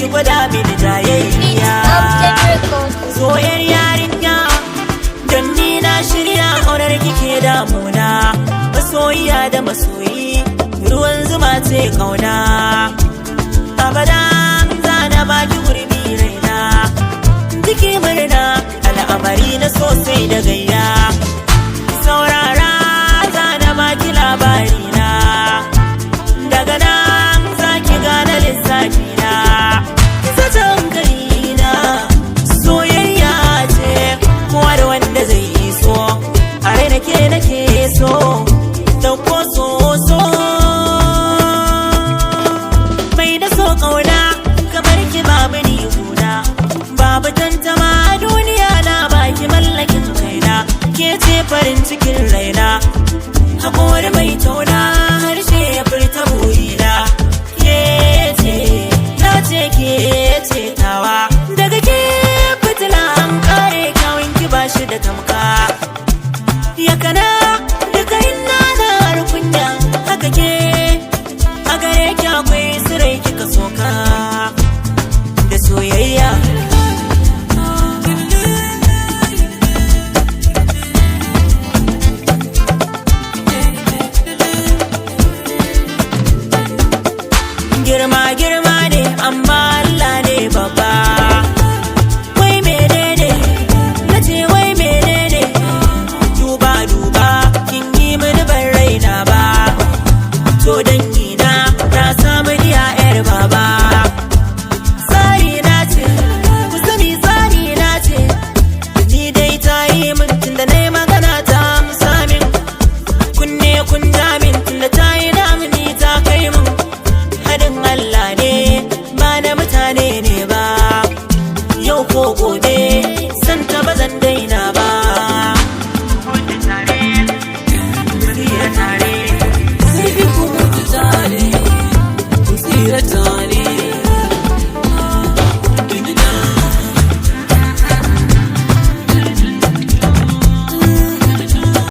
ki gwada mini jayayya. Soyar yarinya don ni na shirya ƙaunar kike damuna. Masoyiya da masoyi ruwan zuma ce kauna. Abada zana baki gurbi raina, jiki murna al'amari na sosai da gayya. Saurara zana baki labari na, daga nan zaki gane lissafi na. Zaton gari na soyayya ce, kowa da wanda zai iso, a rai nake so, dauko so mai da so kauna, kamar ki babu ni guda, babu tantama a duniya na baki mallakin kaina. Ke ce farin cikin raina, haƙori mai tauna, harshe ya furta burina. Ke ce, na ce ke ce tawa, daga ke fitila an kare kyawun ki bashi da tamka. Yakana duka ina na harkunya, haka ke a gare ki akwai sirai kika soka da soyayya. Girma ne amma Allah ne babba. Wai menene nace, wai menene duba kin yi mini ban raina ba. To dangina na samu diya yar baba. Tsari na ce ku sani, tsari na ce ni dai ta yi min tunda na yi magana ta amsa min. Kunne kun ja min tunda ta yi damini ta kai min. Haɗin Allah ne ba na mutane ne.